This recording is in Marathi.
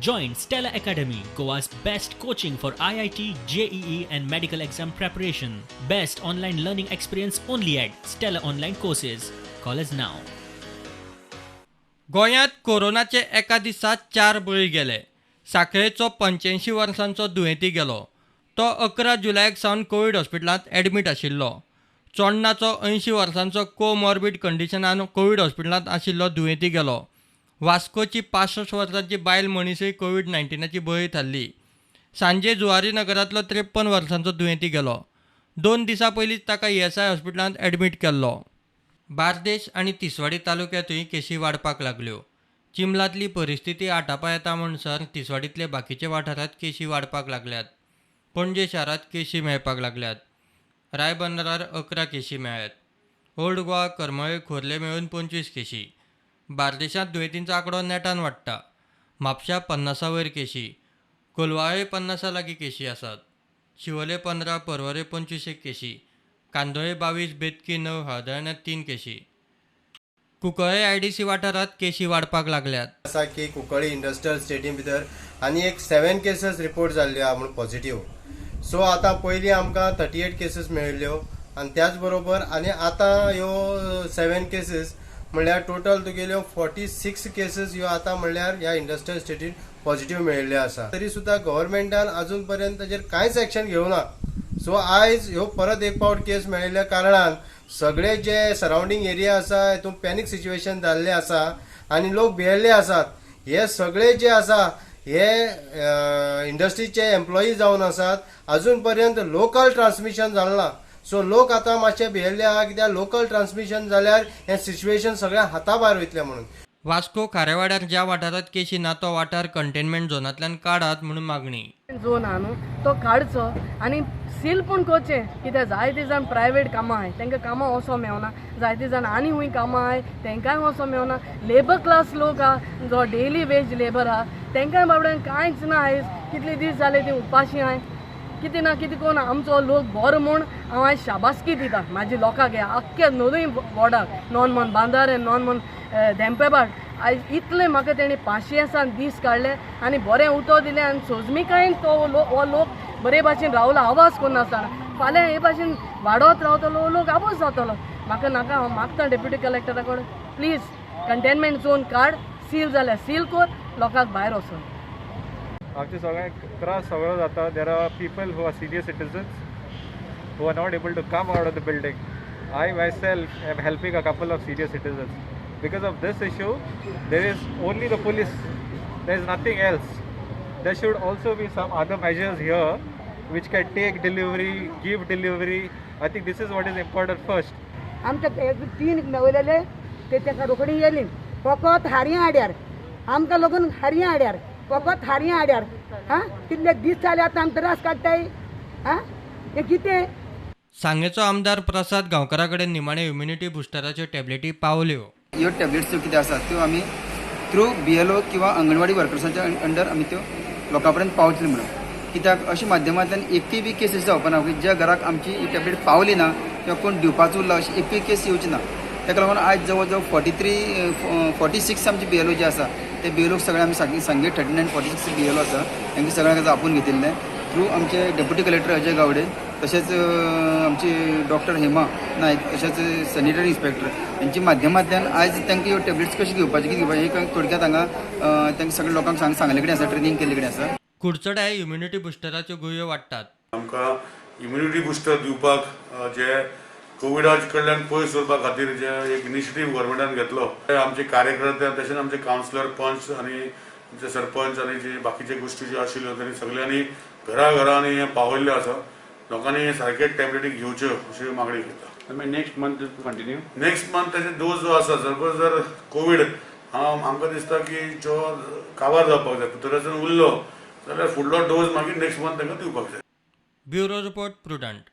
Join Stella Academy, Goa's best coaching for IIT, JEE and medical exam preparation. Best online learning experience only at Stella Online Courses. Call us now. गोंयांत कोरोनाचे एका दिसात 4 बळी गेले. साखळेचो 85 वर्सांचो दुयेंती गेलो. तो 11 जुलयाक सावन कोवीड हॉस्पिटलांत एडमीट आशिल्लो. चोडणाचो 80 वर्सांचो कोमॉर्बिड कंडिशनान कोवीड हॉस्पिटलांत आशिल्लो दुयेंती गेलो. वास्कोची 65 वर्सांची बायल मनीसय कोवीड-19ची बळी थारली. सांजे जुवारी नगरांतलो 53 वर्सांचो दुयेंती गेलो. 2 दिसां पयलींच ताका ESI हॉस्पिटलांत एडमीट केल्लो. बार्देश आनी तिसवाडी तालुक्यांतूय केशी वाडपाक लागल्यो. चिंबलांतली परिस्थिती आटापा येता म्हणसर तिसवाडींतले बाकीचे वाठारांत केशी वाडपाक लागल्यात. पणजे शारांत केशी मेळपाक लागल्यात. रायबंदरार 11 केशी मेळ्ळ्यात. ओल्ड गोवा, करमळे, खोर्ले मेळून 25 केशी. बार्देशांत दुयेंतींचो आंकडो नेटान वाडटा. म्हापश्यां 50 वयर केशी. कोलवाळे 50 लागीं केशी आसात. शिवोले 15, पर्वरे 25 केशी. कांदोळे 22, बेतकी 9, हळदळण्या 3 केशी. कुंकळे IDC वाठारांत केशी वाडपाक लागल्यात. आसा की कुंकळे इंडस्ट्रियल स्टेडीयम भितर आनी एक 7 केसीस रिपोर्ट जाल्ल्यो आहा म्हणून पॉझिटिव्ह. सो आतां पयलीं आमकां 38 केसीस मेळिल्ल्यो आनी त्याच बरोबर आनी आतां ह्यो 7 केसीस म्हणल्यार टोटल तुगेल्यो 46 केसीस ह्यो आतां म्हणल्यार ह्या इंडस्ट्रियल स्टेटीन पॉझिटिव्ह मेळिल्ल्यो आसा. तरी सुद्दां गव्हर्मेंटान अजून पर्यंत ताचेर कांयच एक्शन घेवना. सो आयज ह्यो परत एक पावट केस मेळिल्ल्या कारणान सगळे जे सरावंडींग एरिया आसा हितून पॅनीक सिच्युएशन जाल्लें आसा आनी लोक भियेल्ले आसात. हे सगळे जे आसा हे इंडस्ट्रीचे एम्प्लॉई जावन आसात. अजून पर्यंत लोकल ट्रान्समिशन जालें ना. सो लोक आतां मातशे भियेल्ले आहा कित्याक लोकल ट्रान्समिशन जाल्यार हें सिच्युएशन सगळ्या हाता भायर वयतलें म्हणून. वास्को खारेवाड्यार ज्या वाठारांत केशी ना तो वाठार कंटेनमेंट झोनांतल्यान काडात म्हणून मागणी. झोन आहा न्हू तो काडचो आनी सील पूण करचें कित्याक जायते जाण प्रायवेट कामां आहाय तांकां कामां वचो मेळना. जायते जाण आनी खूंय कामां आहाय तांकांय वचो मेळना. लेबर क्लास लोक आहा जो डेली वेज लेबर आहा तांकांय बाबड्यान कांयच ना आयज कितले दीस जाले ती उपाशी आहाय. कितें ना कितें करून आमचो लोक बरो म्हूण हांव आयज शाबासकी दिता म्हाज्या लोकांक आख्ख्या नोनूय वॉर्डाक नॉन म्हण बांदार नॉन म्हण धेंपेभाट आयज इतले म्हाका तेणी 500 दीस काडले आनी बरें उतर दिलें आनी सोजमीकायेन तो हो लोक बरे भाशेन रावलो आवाज करनासतना. फाल्यां हे भाशेन वाडत रावतलो लोक आबूज जातलो. म्हाका नाका हांव मागता डेप्युटी कलेक्टरा कडेन please containment zone card. Seal जाल्यार सील कर लोकांक भायर वचून. आमचे सगळे त्रास सगळो जाता. There are people who are senior citizens who are not able to come out of the building. I myself am helping a couple of senior citizens. Because of this issue, there is only the police. There is nothing else. There should also be some other measures here which can take delivery, give delivery. I think this is what is important first. आमच्या 3 मेवलेले ते ताका रोखडी येयली फकत हारयां आड्यार आमकां लागून हारयां आड्यार फकत हारयां आड्यार हां कितले दीस जाले आतां आमी त्रास काडटाय हां हे कितें. सांगेचो आमदार प्रसाद गांवकारा कडेन निमाणे इम्युनिटी बुस्टराच्यो टॅबलेटी पावल्यो. ह्यो टॅबलेट्स ज्यो कितें आसात त्यो आमी थ्रू BLO किंवा अंगणवाडी वर्कर्सांच्या अंडर आमी त्यो लोकां पर्यंत पावतली म्हणून. कित्याक अशा माध्यमांतल्यान एकूय बी केसीस जावपा ना की ज्या घराक आमची ही टॅबलेट पावली ना किंवा कोण दिवपाचो उरला अशी एकूय केस येवची ना. ताका लागून आयज जवळ जवळ 46 आमचे BLO जे आसा ते BLO सगळे आमी सांगे 39 46 BLO आसा तांकां सगळ्यांक आपूण घेतिल्ले थ्रू आमचे डेप्युटी कलेक्टर अजय गावडे तशेंच आमची डॉक्टर हेमा नायक तशेंच सॅनिटरी इन्स्पेक्टर यांच्या माध्यमांतल्यान आयज तांकां ह्यो टॅबलेट्स कशी घेवपाची कितें घेवपाची एक थोडक्यात हांगा तांकां सगळ्या लोकांक सांगले कडेन आसा ट्रेनिंग केल्ले कडेन आसा. कुडचड्याय इम्युनिटी बुस्टराच्यो गुळयो वाडटात. आमकां इम्युनिटी बुस्टर दिवपाक जे कोविडा कडल्यान पयस दवरपा खातीर जे एक इनिशिएटीव गव्हर्मेंटान घेतलो आमचे कार्यकर्ते तशेंच आमचे कावन्सिलर पंच आनी जे सरपंच आनी जे बाकीचे गोश्टी ज्यो आशिल्ल्यो तांणी सगळ्यांनी घराघरांनी हें पावयल्लें आसा. लोकांनी सारके टॅबलेटी घेवच्यो अशी मागणी करता. Next month continue next month ताचे डोस जो आसा सपोज जर कोवीड आमकां दिसता की जो काबार जावपाक जाय भितरसून उरलो जाल्यार फुडलो डोस मागीर नेक्स्ट मंथ तांकां दिवपाक जाय. Bureau report prudent.